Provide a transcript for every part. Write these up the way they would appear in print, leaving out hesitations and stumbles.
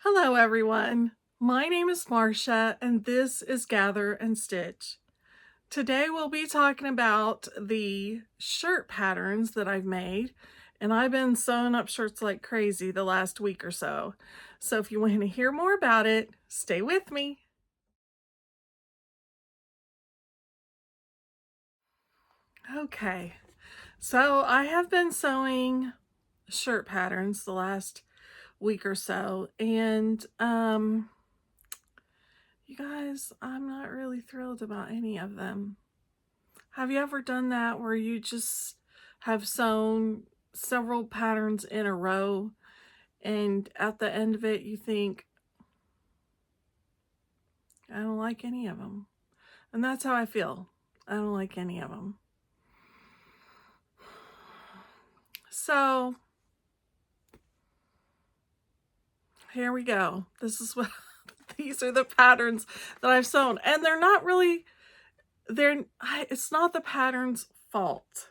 Hello everyone, my name is Marcia and this is Gather and Stitch. Today we'll be talking about the shirt patterns that I've made, and I've been sewing up shirts like crazy the last week or so. So if you want to hear more about it, stay with me. Okay, so I have been sewing shirt patterns the last week or so, and you guys, I'm not really thrilled about any of them. Have you ever done that where you just have sewn several patterns in a row and at the end of it you think, I don't like any of them? And that's how I feel. I don't like any of them. So here we go. This is what these are the patterns that I've sewn, and they're not really it's not the pattern's fault.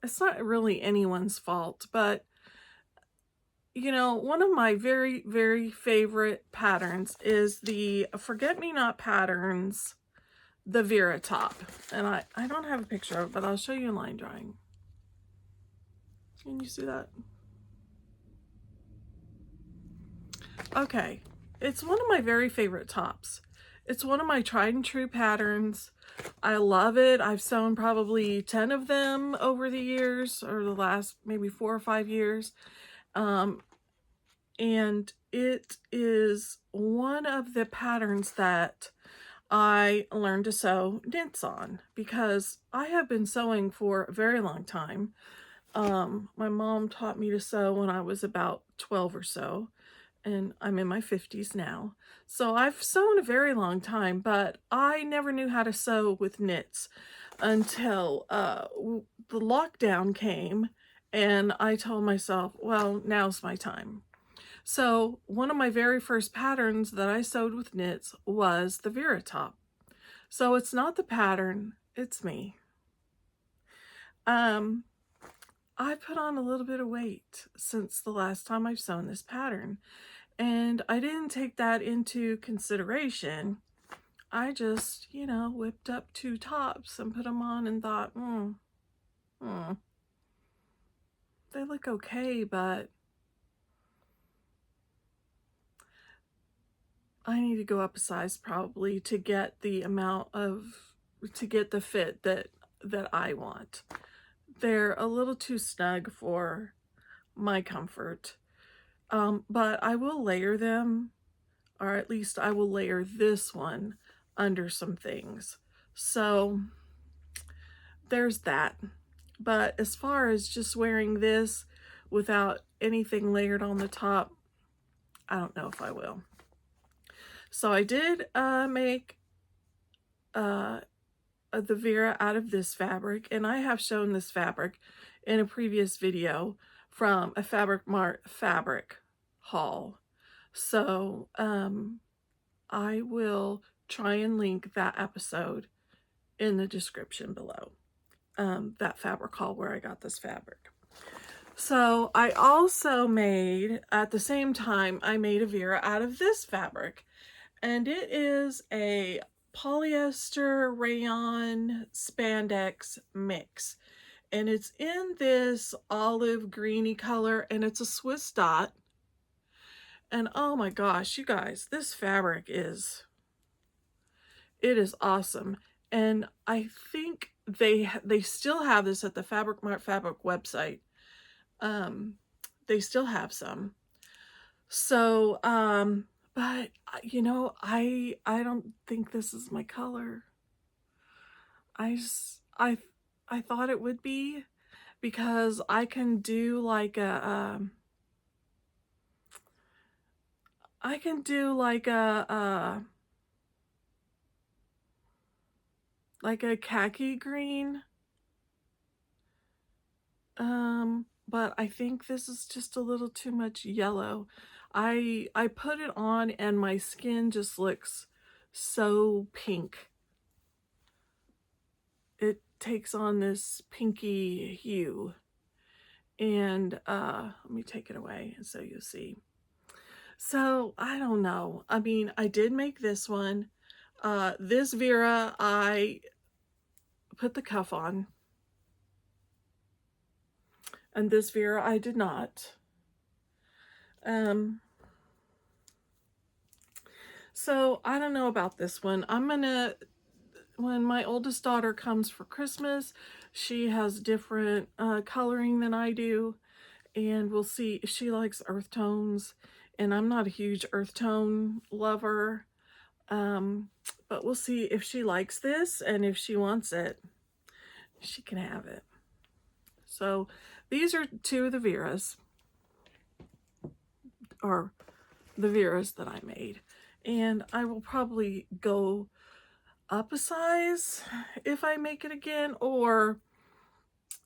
It's not really anyone's fault, but you know, one of my very, very favorite patterns is the Forget Me Not Patterns, the Vera top. And I don't have a picture of it, but I'll show you in line drawing. Can you see that? Okay, it's one of my very favorite tops. It's one of my tried and true patterns. I love it. I've sewn probably 10 of them over the years, or the last maybe 4 or 5 years. And it is one of the patterns that I learned to sew knits on, because I have been sewing for a very long time. My mom taught me to sew when I was about 12 or so, and I'm in my 50s now. So I've sewn a very long time, but I never knew how to sew with knits until the lockdown came, and I told myself, well, now's my time. So one of my very first patterns that I sewed with knits was the Vera top. So it's not the pattern, it's me. Um, I put on a little bit of weight since the last time I've sewn this pattern, and I didn't take that into consideration. I just, you know, whipped up 2 tops and put them on and thought, they look okay, but I need to go up a size probably to get the to get the fit that I want. They're a little too snug for my comfort. But I will layer them, or at least I will layer this one under some things. So there's that. But as far as just wearing this without anything layered on the top, I don't know if I will. So I did make the Vera out of this fabric, and I have shown this fabric in a previous video from a Fabric Mart fabric haul. So I will try and link that episode in the description below, that fabric haul where I got this fabric. So I also made, at the same time, I made a Vera out of this fabric, and it is a polyester rayon spandex mix, and it's in this olive greeny color, and it's a Swiss dot. And oh my gosh, you guys, this fabric is, it is awesome. And I think they still have this at the Fabric Mart fabric website. They still have some. So but you know, I don't think this is my color. I just I thought it would be, because I can do I can do like a khaki green. But I think this is just a little too much yellow. I put it on and my skin just looks so pink. It takes on this pinky hue. And let me take it away so you'll see. So I don't know. I mean, I did make this one. This Vera, I put the cuff on. And this Vera, I did not. So I don't know about this one. When my oldest daughter comes for Christmas, she has different coloring than I do. And we'll see if she likes earth tones. And I'm not a huge earth tone lover. But we'll see if she likes this, and if she wants it, she can have it. So these are two of the Veras, or the Veras that I made. And I will probably go up a size if I make it again, or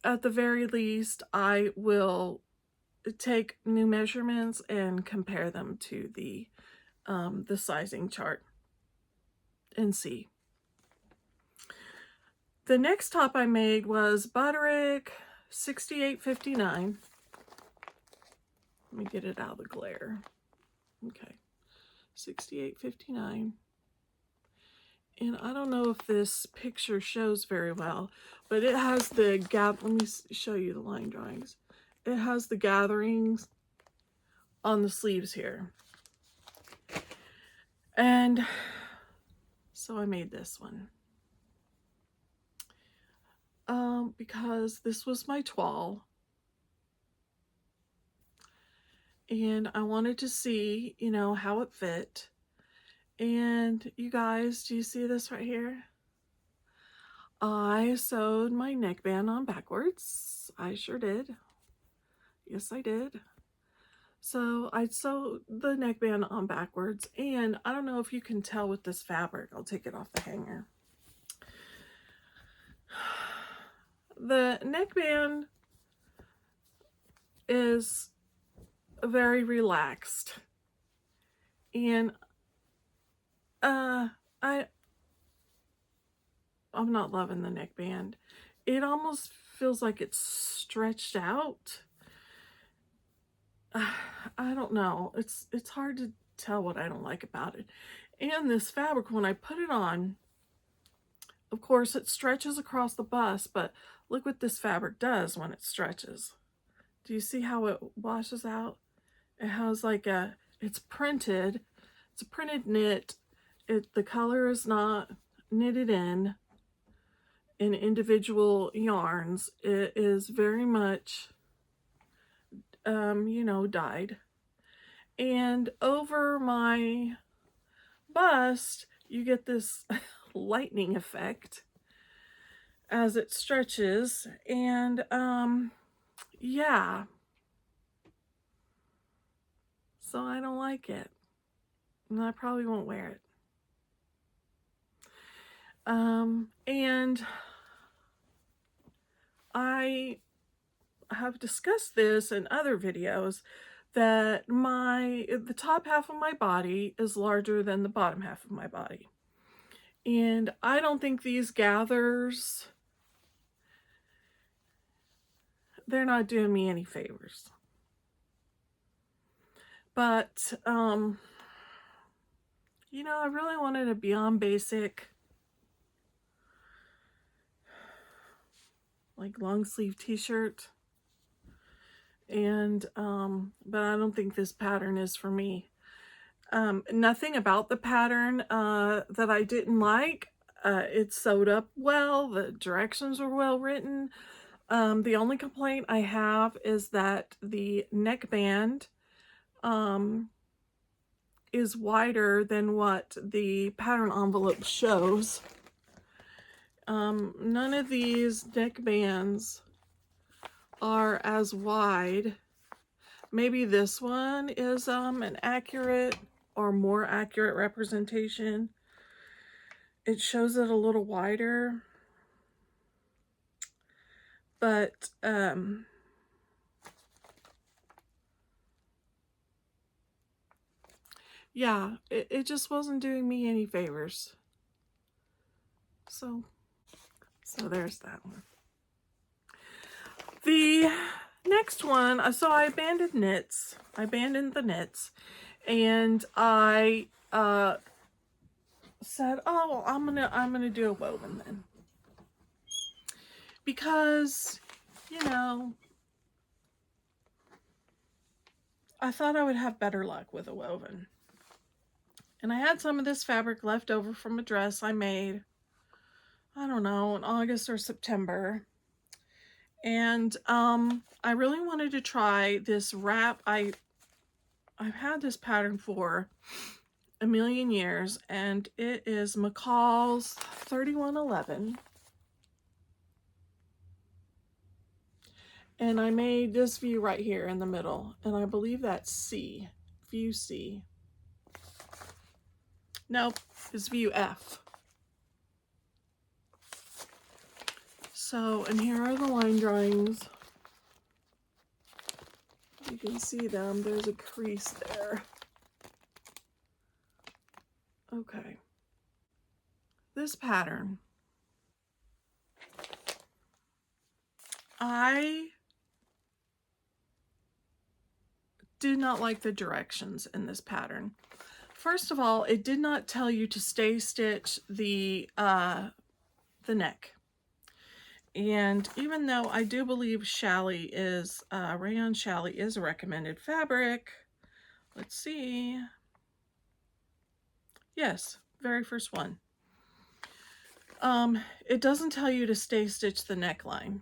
at the very least, I will take new measurements and compare them to the sizing chart and see. The next top I made was Butterick 6859. Let me get it out of the glare. Okay, 6859. And I don't know if this picture shows very well, but it has the let me show you the line drawings. It has the gatherings on the sleeves here. And so I made this one. Because this was my toile. And I wanted to see, you know, how it fit. And you guys, do you see this right here? I sewed my neckband on backwards. I sure did. Yes, I did. So I sewed the neckband on backwards, and I don't know if you can tell with this fabric. I'll take it off the hanger. The neckband is very relaxed, and I'm not loving the neckband. It almost feels like it's stretched out. I don't know. It's hard to tell what I don't like about it. And this fabric, when I put it on, of course it stretches across the bust, but look what this fabric does when it stretches. Do you see how it washes out? It has like it's printed. It's a printed knit. The color is not knitted in individual yarns. It is very much, you know, dyed. And over my bust, you get this lightning effect as it stretches. And yeah, so I don't like it, and I probably won't wear it. And I have discussed this in other videos, that the top half of my body is larger than the bottom half of my body. And I don't think these gathers, they're not doing me any favors. But, you know, I really wanted a Beyond Basic, like long sleeve t-shirt. And, but I don't think this pattern is for me. Nothing about the pattern, that I didn't like. It's sewed up well. The directions were well written. The only complaint I have is that the neckband, is wider than what the pattern envelope shows. None of these neckbands are as wide. Maybe this one is an accurate or more accurate representation. It shows it a little wider, but yeah, it just wasn't doing me any favors. So there's that one. The next one, so I abandoned knits. I abandoned the knits, And I said, oh, I'm gonna do a woven then, because, you know, I thought I would have better luck with a woven. And I had some of this fabric left over from a dress I made, I don't know, in August or September. And I really wanted to try this wrap. I've had this pattern for a million years, and it is McCall's 3111. And I made this view right here in the middle, and I believe that's C, view C. Nope, it's view F. So, and here are the line drawings. You can see them, there's a crease there. Okay. This pattern, I did not like the directions in this pattern. First of all, it did not tell you to stay stitch the neck. And even though I do believe challis is, rayon challis is a recommended fabric, let's see. Yes, very first one. It doesn't tell you to stay stitch the neckline.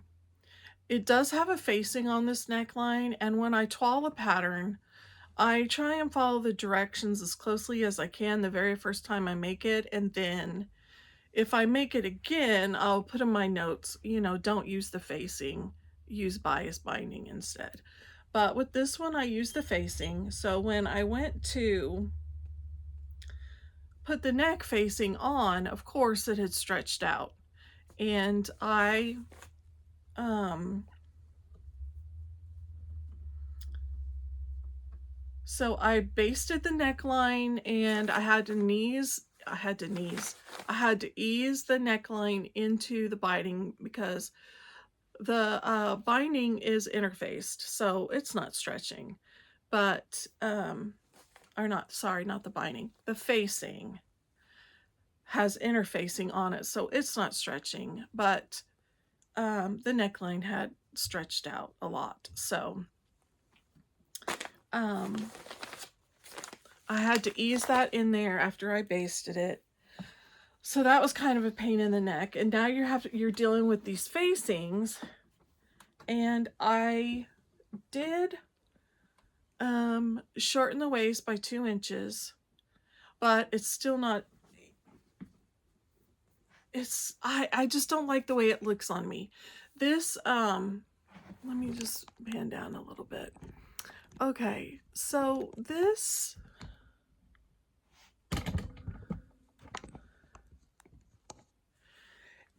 It does have a facing on this neckline, and when I toile the pattern, I try and follow the directions as closely as I can the very first time I make it, and then if I make it again, I'll put in my notes, you know, don't use the facing, use bias binding instead. But with this one, I used the facing, so when I went to put the neck facing on, of course it had stretched out. And so I basted the neckline, and I had to ease the neckline into the binding, because the binding is interfaced, so it's not stretching. But or not, sorry, not the binding, the facing has interfacing on it, so it's not stretching, but the neckline had stretched out a lot, so I had to ease that in there after I basted it. So that was kind of a pain in the neck. And now you're dealing with these facings, and I did shorten the waist by 2 inches, but it's still not, I just don't like the way it looks on me. This, let me just pan down a little bit. Okay, so this,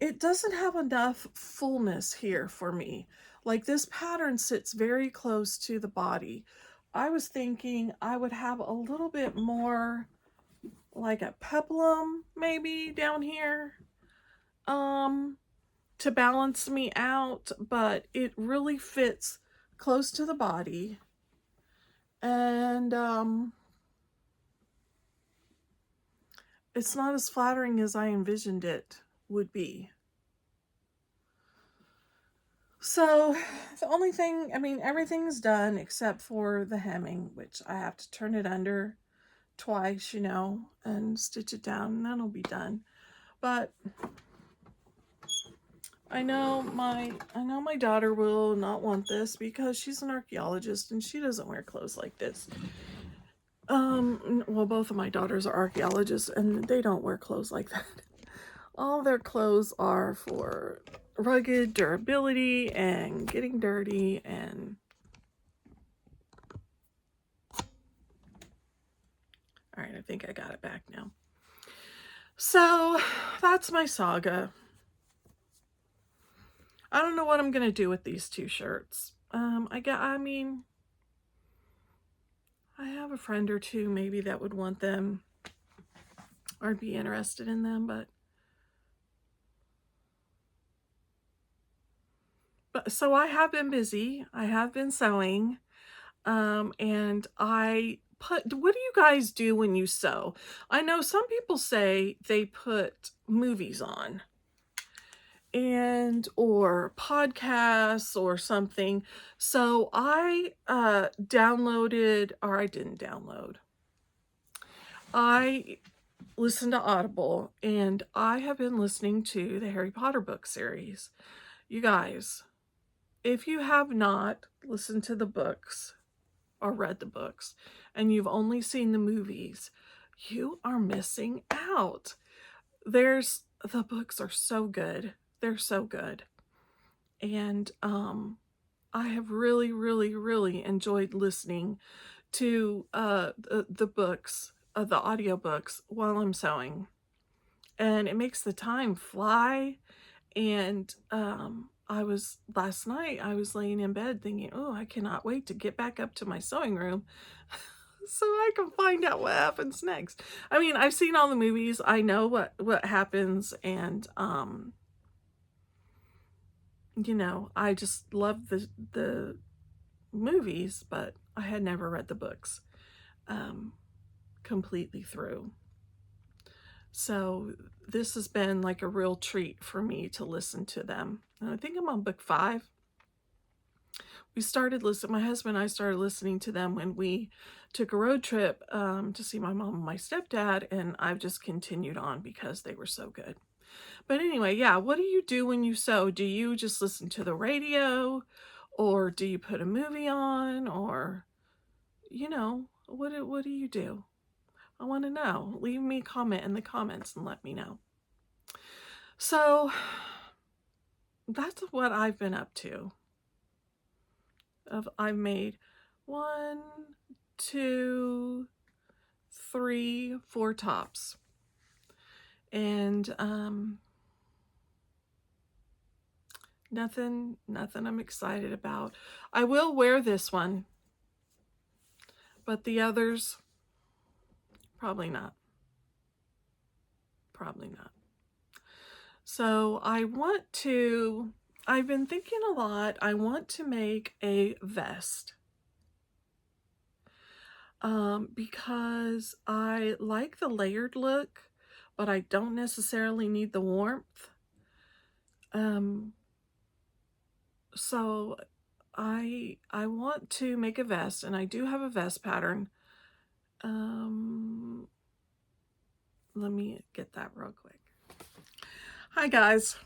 it doesn't have enough fullness here for me. Like, this pattern sits very close to the body. I was thinking I would have a little bit more like a peplum maybe down here to balance me out, but it really fits close to the body, and it's not as flattering as I envisioned it would be. So the only thing, I mean, everything's done except for the hemming, which I have to turn it under twice, you know, and stitch it down, and that'll be done. But I know my daughter will not want this, because she's an archaeologist and she doesn't wear clothes like this. Well, both of my daughters are archaeologists, and they don't wear clothes like that. All their clothes are for rugged durability and getting dirty, and all right, I think I got it back now. So that's my saga. I don't know what I'm gonna do with these 2 shirts. I mean, I have a friend or two maybe that would want them or be interested in them, but so I have been busy. I have been sewing, and I what do you guys do when you sew? I know some people say they put movies on and or podcasts or something. So I downloaded, or I didn't download. I listened to Audible, and I have been listening to the Harry Potter book series. You guys, if you have not listened to the books or read the books and you've only seen the movies, you are missing out. The books are so good. They're so good. And I have really, really, really enjoyed listening to the books, the audiobooks while I'm sewing. And it makes the time fly. And last night I was laying in bed thinking, oh, I cannot wait to get back up to my sewing room so I can find out what happens next. I mean, I've seen all the movies. I know what happens, and you know, I just love the movies, but I had never read the books completely through. So this has been like a real treat for me to listen to them. And I think I'm on book 5. My husband and I started listening to them when we took a road trip to see my mom and my stepdad, and I've just continued on because they were so good. But anyway, yeah, what do you do when you sew? Do you just listen to the radio, or do you put a movie on, or, you know, what do you do? I want to know. Leave me a comment in the comments and let me know. So that's what I've been up to. I've made 1, 2, 3, 4 tops. And nothing I'm excited about. I will wear this one, but the others, probably not. Probably not. So I've been thinking a lot. I want to make a vest. Because I like the layered look, but I don't necessarily need the warmth. So I want to make a vest, and I do have a vest pattern. Let me get that real quick. Hi guys.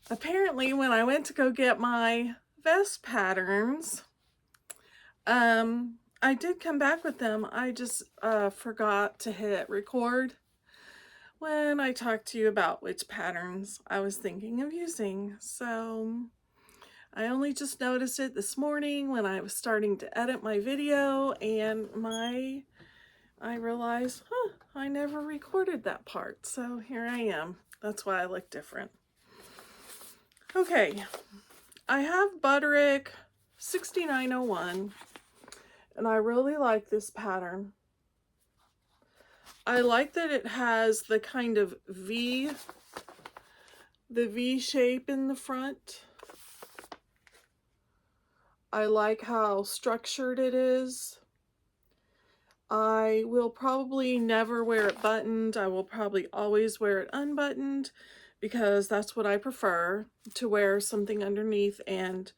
Apparently when I went to go get my vest patterns, I did come back with them. I just forgot to hit record when I talked to you about which patterns I was thinking of using. So I only just noticed it this morning when I was starting to edit my video, and I realized, I never recorded that part. So here I am. That's why I look different. Okay, I have Butterick 6901, and I really like this pattern. I like that it has the kind of V shape in the front. I like how structured it is. I will probably never wear it buttoned. I will probably always wear it unbuttoned because that's what I prefer, to wear something underneath and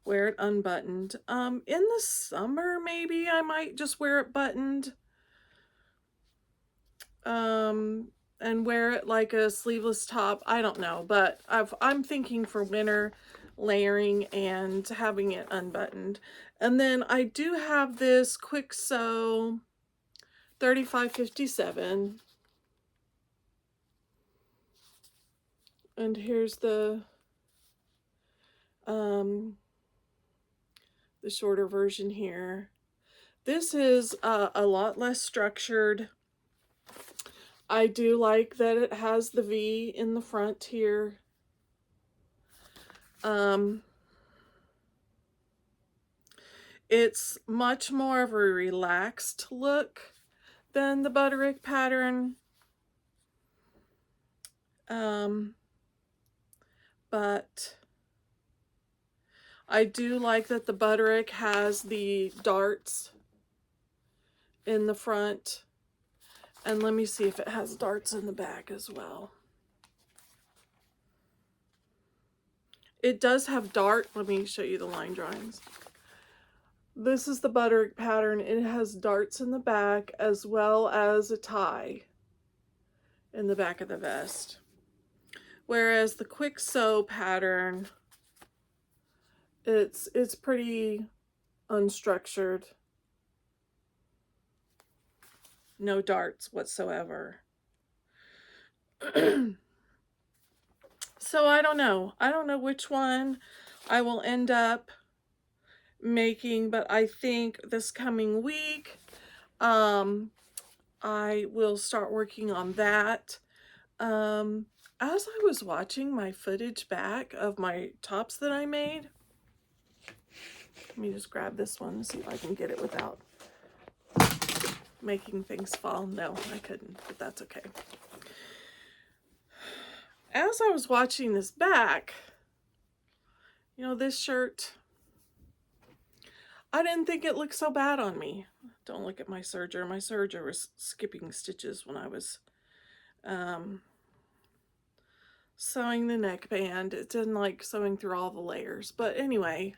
wear it unbuttoned. In the summer, maybe I might just wear it buttoned. And wear it like a sleeveless top. I don't know, but I'm thinking for winter, layering and having it unbuttoned. And then I do have this Quick Sew 3557. And here's the shorter version here. This is a lot less structured. I do like that it has the V in the front here. It's much more of a relaxed look than the Butterick pattern. But I do like that the Butterick has the darts in the front. And let me see if it has darts in the back as well. It does have dart. Let me show you the line drawings. This is the Butterick pattern. It has darts in the back as well as a tie in the back of the vest. Whereas the Quick Sew pattern, it's pretty unstructured. No darts whatsoever. So I don't know. I don't know which one I will end up making, but I think this coming week, I will start working on that. As I was watching my footage back of my tops that I made, let me just grab this one and see if I can get it without making things fall. No, I couldn't, but that's okay. As I was watching this back, you know, this shirt, I didn't think it looked so bad on me. Don't look at my serger. My serger was skipping stitches when I was sewing the neckband. It didn't like sewing through all the layers. But anyway,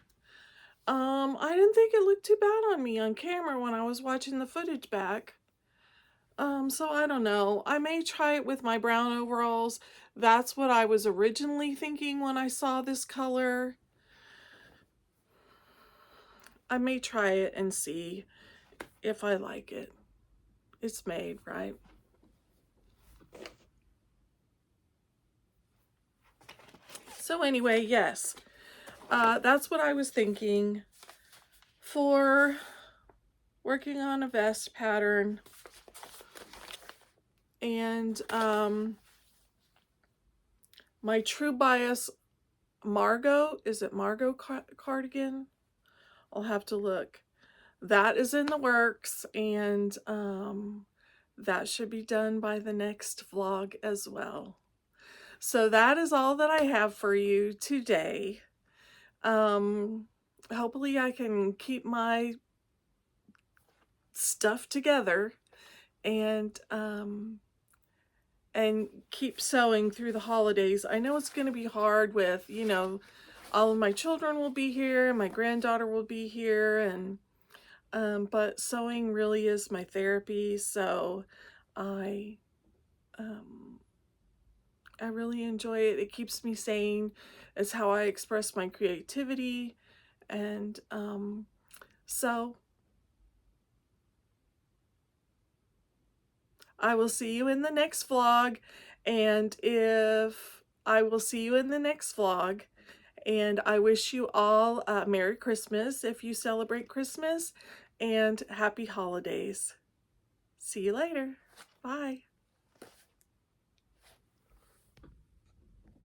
I didn't think it looked too bad on me on camera when I was watching the footage back. So I don't know. I may try it with my brown overalls. That's what I was originally thinking when I saw this color. I may try it and see if I like it. It's made, right? So anyway, yes, that's what I was thinking for working on a vest pattern. And my True Bias Margot, is it Margot cardigan? I'll have to look. That is in the works, and that should be done by the next vlog as well. So that is all that I have for you today. Hopefully I can keep my stuff together and keep sewing through the holidays. I know it's going to be hard with, you know, all of my children will be here, my granddaughter will be here, and but sewing really is my therapy, so I really enjoy it. It keeps me sane. It's how I express my creativity, and so I will see you in the next vlog, and I will see you in the next vlog, and I wish you all Merry Christmas if you celebrate Christmas, and Happy Holidays. See you later. Bye.